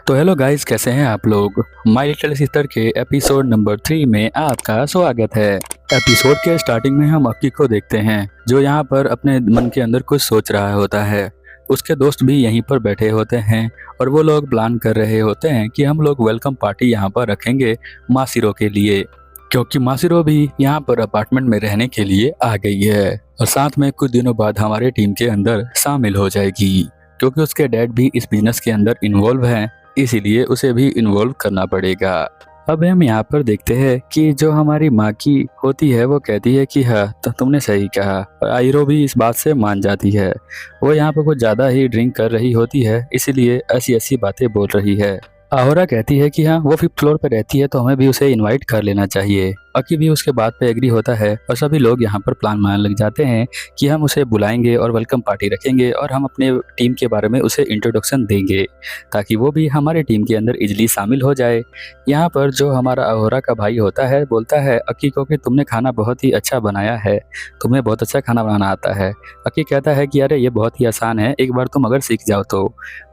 तो hello guys, कैसे हैं आप लोग। माय लिटिल सिस्टर के एपिसोड नंबर 3 में आपका स्वागत है। एपिसोड के स्टार्टिंग में हम अक्की को देखते हैं जो यहाँ पर अपने मन के अंदर कुछ सोच रहा होता है। उसके दोस्त भी यहीं पर बैठे होते हैं और वो लोग प्लान कर रहे होते हैं कि हम लोग वेलकम पार्टी यहाँ पर रखेंगे मासिरो के लिए, क्योंकि मासिरो भी यहाँ पर अपार्टमेंट में रहने के लिए आ गई है और साथ में कुछ दिनों बाद हमारे टीम के अंदर शामिल हो जाएगी, क्योंकि उसके डैड भी इस बिजनेस के अंदर इन्वॉल्व हैं, इसीलिए उसे भी इन्वॉल्व करना पड़ेगा। अब हम यहाँ पर देखते हैं कि जो हमारी माँ की होती है वो कहती है कि हाँ, तो तुमने सही कहा, और आयरो भी इस बात से मान जाती है। वो यहाँ पर कुछ ज़्यादा ही ड्रिंक कर रही होती है, इसीलिए ऐसी ऐसी बातें बोल रही है। आहोरा कहती है कि हाँ, वो 5th फ्लोर पर रहती है तो हमें भी उसे इनवाइट कर लेना चाहिए। अकी भी उसके बात पे एग्री होता है और सभी लोग यहाँ पर प्लान बनाने लग जाते हैं कि हम उसे बुलाएंगे और वेलकम पार्टी रखेंगे और हम अपने टीम के बारे में उसे इंट्रोडक्शन देंगे ताकि वो भी हमारे टीम के अंदर इजीली शामिल हो जाए। यहाँ पर जो हमारा आहोरा का भाई होता है बोलता है अकी को कि तुमने खाना बहुत ही अच्छा बनाया है, तुम्हें बहुत अच्छा खाना बनाना आता है। अकी कहता है कि अरे ये बहुत ही आसान है, एक बार तुम अगर सीख जाओ तो।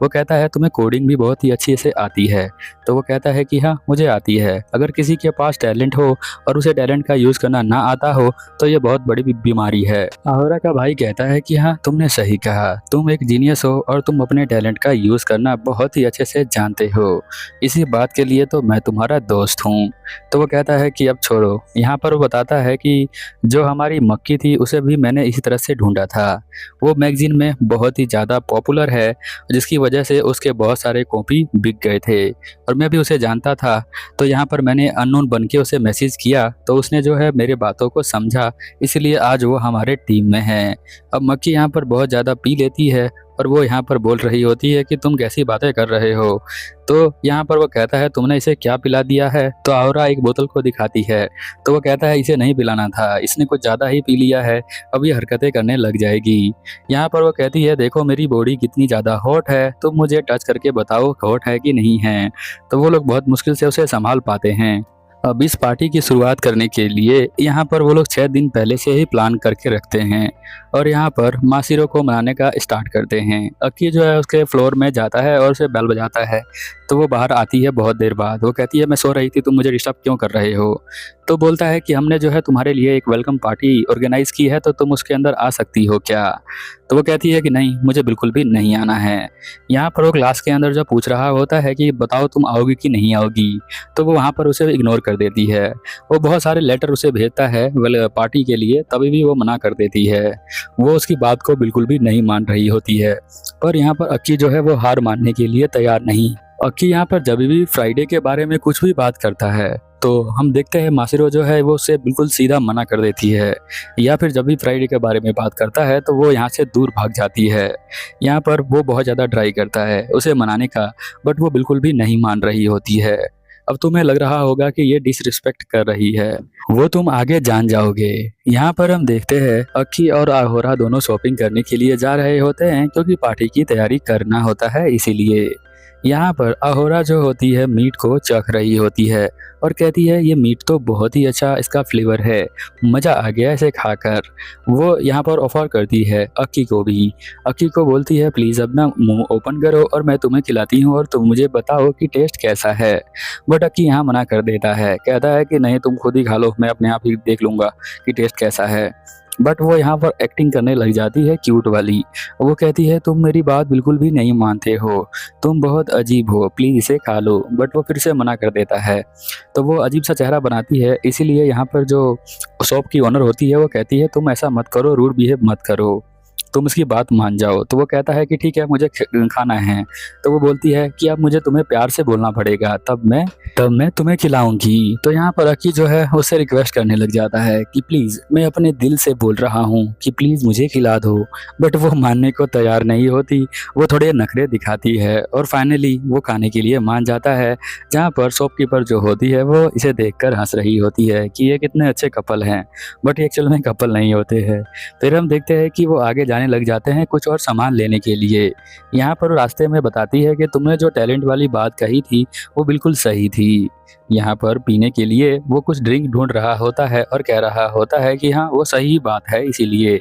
वो कहता है तुम्हें कोडिंग भी बहुत ही अच्छी से आती है। तो वो कहता है कि हाँ, मुझे आती है। अगर किसी के पास टैलेंट हो और उसे टैलेंट का यूज करना ना आता हो तो ये बहुत बड़ी बीमारी है। आहोरा का भाई कहता है कि हाँ, तुमने सही कहा, तुम एक जीनियस हो और तुम अपने टैलेंट का यूज करना बहुत ही अच्छे से जानते हो, इसी बात के लिए तो मैं तुम्हारा दोस्त हूँ। तो वो कहता है कि अब छोड़ो। यहाँ पर वो बताता है कि जो हमारी मक्की थी उसे भी मैंने इसी तरह से ढूंढा था। वो मैगजीन में बहुत ही ज़्यादा पॉपुलर है, जिसकी वजह से उसके बहुत सारे कॉपी बिक गए थे और मैं भी उसे जानता था। तो यहाँ पर मैंने अननोन बन के उसे मैसेज किया तो उसने जो है मेरे बातों को समझा, इसलिए आज वो हमारे टीम में है। अब मक्की यहाँ पर बहुत ज़्यादा पी लेती है और वो यहाँ पर बोल रही होती है कि तुम कैसी बातें कर रहे हो। तो यहाँ पर वो कहता है तुमने इसे क्या पिला दिया है। तो आहोरा एक बोतल को दिखाती है। तो वो कहता है इसे नहीं पिलाना था, इसने कुछ ज़्यादा ही पी लिया है, अब ये हरकतें करने लग जाएगी। यहाँ पर वो कहती है देखो मेरी बॉडी कितनी ज़्यादा हॉट है, तुम मुझे टच करके बताओ हॉट है कि नहीं है। तो वो लोग बहुत मुश्किल से उसे संभाल पाते हैं। अब इस पार्टी की शुरुआत करने के लिए यहाँ पर वो लोग 6 दिन पहले से ही प्लान करके रखते हैं और यहाँ पर मासिरो को मनाने का स्टार्ट करते हैं। अक्की जो है उसके फ्लोर में जाता है और उसे बेल बजाता है। तो वो बाहर आती है बहुत देर बाद। वो कहती है मैं सो रही थी, तुम मुझे डिस्टर्ब क्यों कर रहे हो। तो बोलता है कि हमने जो है तुम्हारे लिए एक वेलकम पार्टी ऑर्गेनाइज की है, तो तुम उसके अंदर आ सकती हो क्या। तो वो कहती है कि नहीं, मुझे बिल्कुल भी नहीं आना है। यहाँ पर वो क्लास के अंदर जो पूछ रहा होता है कि बताओ तुम आओगी कि नहीं आओगी, तो वो वहाँ पर उसे इग्नोर कर देती है। वो बहुत सारे लेटर उसे भेजता है पार्टी के लिए, तभी भी वो मना कर देती है। वो उसकी बात को बिल्कुल भी नहीं मान रही होती है। पर यहाँ पर अक्की जो है वो हार मानने के लिए तैयार नहीं। अक्की यहाँ पर जब भी फ्राइडे के बारे में कुछ भी बात करता है तो हम देखते हैं मासिरो जो है वो उसे बिल्कुल सीधा मना कर देती है, या फिर जब भी फ्राइडे के बारे में बात करता है तो वो यहाँ से दूर भाग जाती है। यहाँ पर वो बहुत ज़्यादा ट्राई करता है उसे मनाने का, बट वो बिल्कुल भी नहीं मान रही होती है। अब तुम्हें लग रहा होगा कि ये डिसरिस्पेक्ट कर रही है, वो तुम आगे जान जाओगे। यहाँ पर हम देखते हैं अक्की और आहोरा दोनों शॉपिंग करने के लिए जा रहे होते हैं, क्योंकि पार्टी की तैयारी करना होता है इसीलिए। यहाँ पर अहोरा जो होती है मीट को चख रही होती है और कहती है ये मीट तो बहुत ही अच्छा इसका फ्लेवर है, मज़ा आ गया इसे खाकर। वो यहाँ पर ऑफर करती है अक्की को भी। अक्की को बोलती है प्लीज़ अब ना मुंह ओपन करो और मैं तुम्हें खिलाती हूँ और तुम मुझे बताओ कि टेस्ट कैसा है। बट अक्की यहाँ मना कर देता है, कहता है कि नहीं तुम खुद ही खा लो, मैं अपने आप ही देख लूँगा कि टेस्ट कैसा है। बट वो यहाँ पर एक्टिंग करने लग जाती है क्यूट वाली। वो कहती है तुम मेरी बात बिल्कुल भी नहीं मानते हो, तुम बहुत अजीब हो, प्लीज़ इसे खा लो। बट वो फिर से मना कर देता है। तो वो अजीब सा चेहरा बनाती है, इसीलिए यहाँ पर जो शॉप की ओनर होती है वो कहती है तुम ऐसा मत करो, रूड बिहेव मत करो, तुम इसकी बात मान जाओ। तो वो कहता है कि ठीक है मुझे खाना है। तो वो बोलती है कि अब मुझे तुम्हें प्यार से बोलना पड़ेगा, तब मैं तुम्हें खिलाऊंगी। तो यहाँ पर अक्की जो है उससे रिक्वेस्ट करने लग जाता है कि प्लीज़, मैं अपने दिल से बोल रहा हूँ कि प्लीज़ मुझे खिला दो। बट वो मानने को तैयार नहीं होती, वो थोड़े नखरे दिखाती है और फाइनली वो खाने के लिए मान जाता है। जहाँ पर शॉपकीपर जो होती है वो इसे देखकर हंस रही होती है कि ये कितने अच्छे कपल हैं, बट एक्चुअल में कपल नहीं होते हैं। फिर हम देखते हैं कि वो आगे जाने जाने लग जाते हैं कुछ और सामान लेने के लिए। यहाँ पर वो रास्ते में बताती है कि तुमने जो टैलेंट वाली बात कही थी वो बिल्कुल सही थी। यहाँ पर पीने के लिए वो कुछ ड्रिंक ढूंढ रहा होता है और कह रहा होता है कि हाँ वो सही बात है, इसीलिए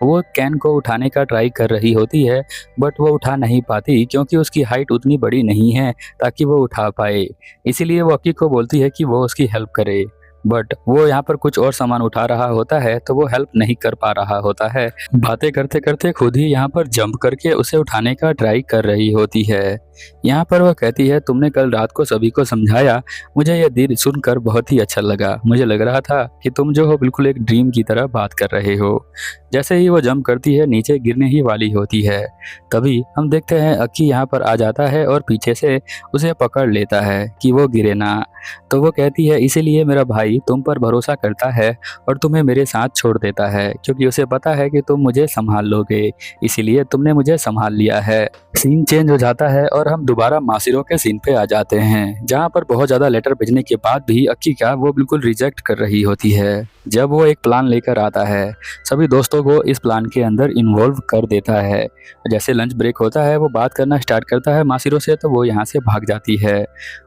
वो कैन को उठाने का ट्राई कर रही होती है, बट वो उठा नहीं पाती क्योंकि उसकी हाइट उतनी बड़ी नहीं है ताकि वो उठा पाए। इसीलिए वो अक्की को बोलती है कि वो उसकी हेल्प करे, बट वो यहाँ पर कुछ और सामान उठा रहा होता है तो वो हेल्प नहीं कर पा रहा होता है। बातें करते करते खुद ही यहाँ पर जंप करके उसे उठाने का ट्राई कर रही होती है। यहाँ पर वह कहती है तुमने कल रात को सभी को समझाया, मुझे यह दिल सुनकर बहुत ही अच्छा लगा। मुझे लग रहा था कि तुम जो हो बिल्कुल एक ड्रीम की तरह बात कर रहे हो। जैसे ही वो जंप करती है नीचे गिरने ही वाली होती है, तभी हम देखते हैं अक्की यहाँ पर आ जाता है और पीछे से उसे पकड़ लेता है कि वो गिरे ना। तो वो कहती है इसीलिए मेरा भाई तुम पर भरोसा करता है और तुम्हें मेरे साथ छोड़ देता है, क्योंकि उसे पता है कि तुम मुझे संभाल लोगे, इसीलिए तुमने मुझे संभाल लिया है। सीन चेंज हो जाता है और हम दोबारा मासिरों के सीन पे आ जाते हैं, जहाँ पर बहुत ज़्यादा लेटर भेजने के बाद भी अक्की का वो बिल्कुल रिजेक्ट कर रही होती है। जब वो एक प्लान लेकर आता है, सभी दोस्तों को इस प्लान के अंदर इन्वॉल्व कर देता है। जैसे लंच ब्रेक होता है वो बात करना स्टार्ट करता है मासिरों से, तो वो यहाँ से भाग जाती है।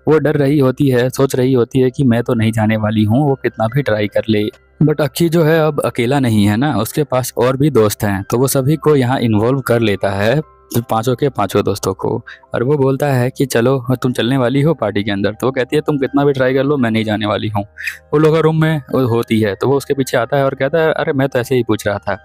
वो डर रही होती है, सोच रही होती है कि मैं तो नहीं जाने वाली हूँ, वो कितना भी ट्राई कर ले। बट अक्की जो है अब अकेला नहीं है ना, उसके पास और भी दोस्त हैं, तो वो सभी को यहाँ इन्वॉल्व कर लेता है, पांचों के पांचों दोस्तों को। और वो बोलता है कि चलो तुम चलने वाली हो पार्टी के अंदर, तो वो कहती है तुम कितना भी ट्राई कर लो मैं नहीं जाने वाली हूँ। वो लोग रूम में होती है तो वो उसके पीछे आता है और कहता है अरे मैं तो ऐसे ही पूछ रहा था,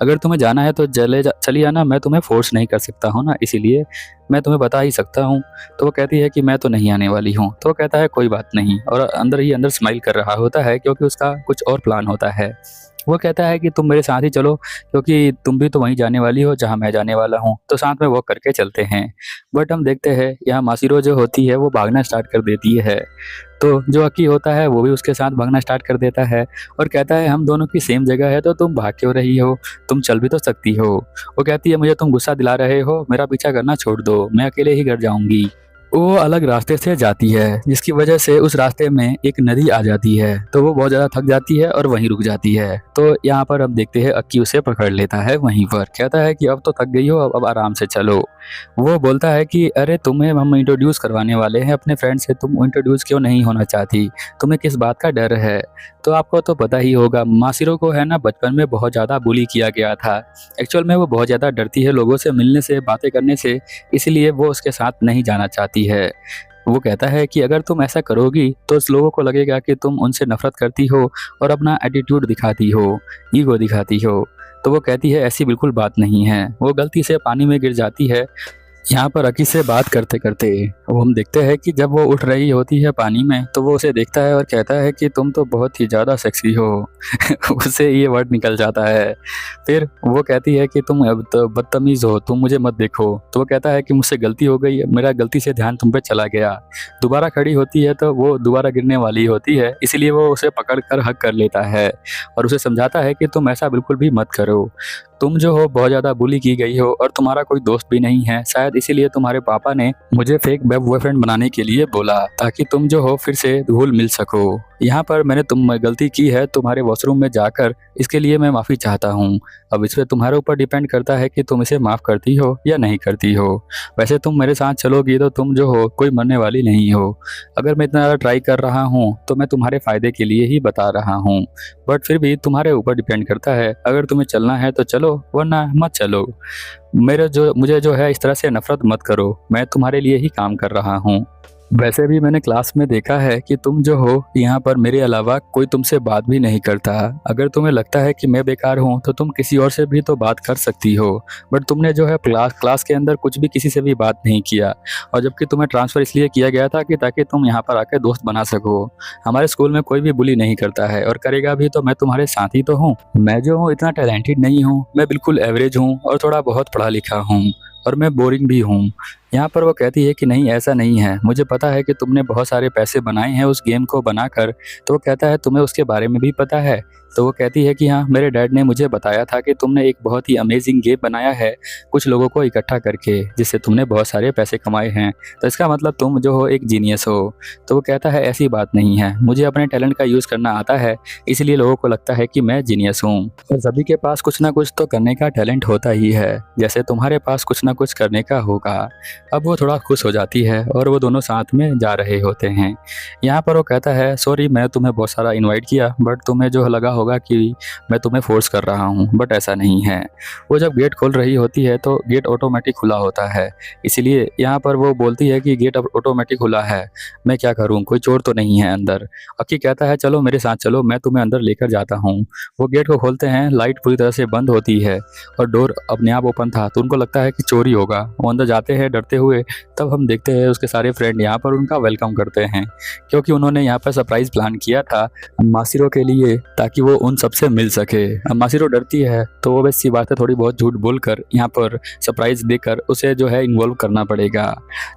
अगर तुम्हें जाना है तो चली आना, मैं तुम्हें फोर्स नहीं कर सकता हूँ ना, इसीलिए मैं तुम्हें बता ही सकता हूँ। तो वो कहती है कि मैं तो नहीं आने वाली हूँ। तो वो कहता है कोई बात नहीं, और अंदर ही अंदर स्माइल कर रहा होता है क्योंकि उसका कुछ और प्लान होता है। वो कहता है कि तुम मेरे साथ ही चलो, क्योंकि तुम भी तो वहीं जाने वाली हो जहाँ मैं जाने वाला हूँ, तो साथ में वॉक करके चलते हैं। बट हम देखते हैं यहाँ मासिरो जो होती है वो भागना स्टार्ट कर देती है, तो जो अक्की होता है वो भी उसके साथ भागना स्टार्ट कर देता है और कहता है हम दोनों की सेम जगह है तो तुम भाग क्यों रही हो, तुम चल भी तो सकती हो। वो कहती है मुझे तुम गुस्सा दिला रहे हो, मेरा पीछा करना छोड़ दो, मैं अकेले ही घर जाऊंगी। वो अलग रास्ते से जाती है, जिसकी वजह से उस रास्ते में एक नदी आ जाती है, तो वो बहुत ज़्यादा थक जाती है और वहीं रुक जाती है। तो यहाँ पर अब देखते हैं अक्की उसे पकड़ लेता है वहीं पर, कहता है कि अब तो थक गई हो, अब आराम से चलो। वो बोलता है कि अरे तुम्हें हम इंट्रोड्यूस करवाने वाले हैं अपने फ्रेंड से, तुम इंट्रोड्यूस क्यों नहीं होना चाहती, तुम्हें किस बात का डर है। तो आपको तो पता ही होगा मासिरो को है ना बचपन में बहुत ज़्यादा बुली किया गया था। एक्चुअल में वो बहुत ज़्यादा डरती है लोगों से मिलने से, बातें करने से, इसलिए वो उसके साथ नहीं जाना चाहती है। वो कहता है कि अगर तुम ऐसा करोगी तो उस लोगों को लगेगा कि तुम उनसे नफरत करती हो और अपना एटीट्यूड दिखाती हो, ईगो दिखाती हो। तो वो कहती है ऐसी बिल्कुल बात नहीं है। वो गलती से पानी में गिर जाती है। यहाँ पर अकी से बात करते करते वो हम देखते हैं कि जब वो उठ रही होती है पानी में, तो वो उसे देखता है और कहता है कि तुम तो बहुत ही ज़्यादा सेक्सी हो। उससे ये वर्ड निकल जाता है। फिर वो कहती है कि तुम अब तो बदतमीज़ हो, तुम मुझे मत देखो। तो वो कहता है कि मुझसे गलती हो गई, मेरा गलती से ध्यान तुम पे चला गया। दोबारा खड़ी होती है तो वो दोबारा गिरने वाली होती है, इसलिए वो उसे पकड़ कर हक कर लेता है और उसे समझाता है कि तुम ऐसा बिल्कुल भी मत करो। तुम जो हो बहुत ज़्यादा बुली की गई हो और तुम्हारा कोई दोस्त भी नहीं है, शायद इसीलिए तुम्हारे पापा ने मुझे फेक वेब बॉयफ्रेंड बनाने के लिए बोला, ताकि तुम जो हो फिर से घुल मिल सको। यहाँ पर मैंने तुम गलती की है तुम्हारे वॉशरूम में जाकर, इसके लिए मैं माफ़ी चाहता हूँ। अब इस पर तुम्हारे ऊपर डिपेंड करता है कि तुम इसे माफ़ करती हो या नहीं करती हो। वैसे तुम मेरे साथ चलोगी तो तुम जो हो कोई मरने वाली नहीं हो। अगर मैं इतना ज़्यादा ट्राई कर रहा हूँ तो मैं तुम्हारे फ़ायदे के लिए ही बता रहा हूँ, बट फिर भी तुम्हारे ऊपर डिपेंड करता है। अगर तुम्हें चलना है तो चलो, वरना मत चलो। मुझे जो है इस तरह से नफरत मत करो, मैं तुम्हारे लिए ही काम कर रहा हूँ। वैसे भी मैंने क्लास में देखा है कि तुम जो हो यहाँ पर मेरे अलावा कोई तुमसे बात भी नहीं करता। अगर तुम्हें लगता है कि मैं बेकार हूँ तो तुम किसी और से भी तो बात कर सकती हो, बट तुमने जो है क्लास के अंदर कुछ भी किसी से भी बात नहीं किया। और जबकि तुम्हें ट्रांसफ़र इसलिए किया गया था कि ताकि तुम यहाँ पर आकर दोस्त बना सको। हमारे स्कूल में कोई भी बुली नहीं करता है, और करेगा भी तो मैं तुम्हारे साथ ही तो हूँ। मैं जो हूँ इतना टैलेंटेड नहीं हूँ, मैं बिल्कुल एवरेज हूँ और थोड़ा बहुत पढ़ा लिखा हूँ, और मैं बोरिंग भी हूँ। यहाँ पर वो कहती है कि नहीं ऐसा नहीं है, मुझे पता है कि तुमने बहुत सारे पैसे बनाए हैं उस गेम को बनाकर। तो वो कहता है तुम्हें उसके बारे में भी पता है? तो वो कहती है कि हाँ, मेरे डैड ने मुझे बताया था कि तुमने एक बहुत ही अमेजिंग गेम बनाया है कुछ लोगों को इकट्ठा करके, जिससे तुमने बहुत सारे पैसे कमाए हैं, तो इसका मतलब तुम जो हो एक जीनियस हो। तो वो कहता है ऐसी बात नहीं है, मुझे अपने टैलेंट का यूज़ करना आता है, इसलिए लोगों को लगता है कि मैं जीनियस हूँ। और सभी के पास कुछ ना कुछ तो करने का टैलेंट होता ही है, जैसे तुम्हारे पास कुछ ना कुछ करने का होगा। अब वो थोड़ा खुश हो जाती है और वो दोनों साथ में जा रहे होते हैं। यहाँ पर वो कहता है सॉरी, मैं तुम्हें बहुत सारा इनवाइट किया, बट तुम्हें जो लगा होगा कि मैं तुम्हें फोर्स कर रहा हूँ, बट ऐसा नहीं है। वो जब गेट खोल रही होती है तो गेट ऑटोमेटिक खुला होता है, इसीलिए यहाँ पर वो बोलती है कि गेट अब ऑटोमेटिक खुला है, मैं क्या करूँ, कोई चोर तो नहीं है अंदर। अक्की कहता है चलो मेरे साथ चलो, मैं तुम्हें अंदर लेकर जाता हूँ। वो गेट को खोलते हैं, लाइट पूरी तरह से बंद होती है और डोर अपने आप ओपन था, तो उनको लगता है कि चोरी होगा। वो अंदर जाते हैं डरते हुए। तब हम देखते हैं उसके सारे फ्रेंड यहाँ पर उनका वेलकम करते हैं, क्योंकि उन्होंने यहाँ पर सरप्राइज प्लान किया था मासिरो के लिए, ताकि वो उन सबसे मिल सके। अब मासिरो डरती है तो वो वैसी बात है, थोड़ी बहुत झूठ बोलकर यहाँ पर सरप्राइज देकर उसे जो है इन्वॉल्व करना पड़ेगा।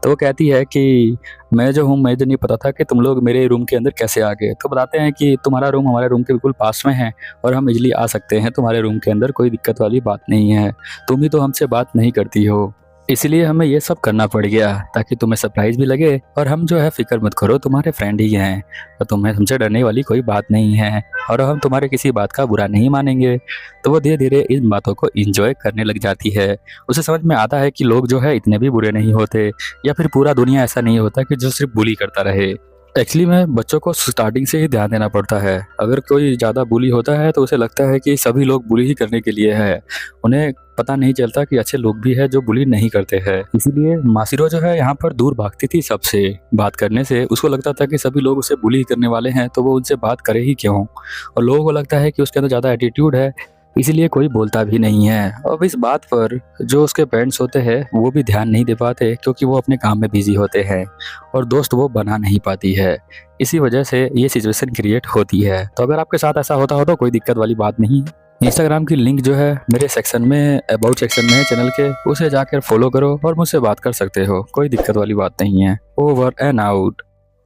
तो वो कहती है कि मैं जो हूँ, मुझे नहीं पता था कि तुम लोग मेरे रूम के अंदर कैसे आ गए। तो बताते हैं कि तुम्हारा रूम हमारे रूम के बिल्कुल पास में है और हम इजली आ सकते हैं तुम्हारे रूम के अंदर, कोई दिक्कत वाली बात नहीं है। तुम ही तो हमसे बात नहीं करती हो, इसलिए हमें ये सब करना पड़ गया ताकि तुम्हें सरप्राइज भी लगे। और हम जो है फिक्र मत करो, तुम्हारे फ्रेंड ही हैं और तुम्हें हमसे डरने वाली कोई बात नहीं है और हम तुम्हारे किसी बात का बुरा नहीं मानेंगे। तो वो धीरे धीरे इन बातों को एंजॉय करने लग जाती है। उसे समझ में आता है कि लोग जो है इतने भी बुरे नहीं होते, या फिर पूरा दुनिया ऐसा नहीं होता कि जो सिर्फ बुली करता रहे। एक्चुअली में बच्चों को स्टार्टिंग से ही ध्यान देना पड़ता है। अगर कोई ज़्यादा बुली होता है तो उसे लगता है कि सभी लोग बुली ही करने के लिए है, उन्हें पता नहीं चलता कि अच्छे लोग भी हैं जो बुली नहीं करते हैं। इसीलिए मासिरो जो है यहाँ पर दूर भागती थी सबसे बात करने से। उसको लगता था कि सभी लोग उसे बुली करने वाले हैं तो वो उनसे बात करे ही क्यों, और लोगों को लगता है कि उसके अंदर ज़्यादा एटीट्यूड है, इसीलिए कोई बोलता भी नहीं है। अब इस बात पर जो उसके पेरेंट्स होते हैं वो भी ध्यान नहीं दे पाते, क्योंकि वो अपने काम में बिजी होते हैं और दोस्त वो बना नहीं पाती है। इसी वजह से ये सिचुएशन क्रिएट होती है। तो अगर आपके साथ ऐसा होता हो तो कोई दिक्कत वाली बात नहीं है। इंस्टाग्राम की लिंक जो है मेरे सेक्शन में, अबाउट सेक्शन में है चैनल के, उसे जाकर फॉलो करो और मुझसे बात कर सकते हो, कोई दिक्कत वाली बात नहीं है। Over and out.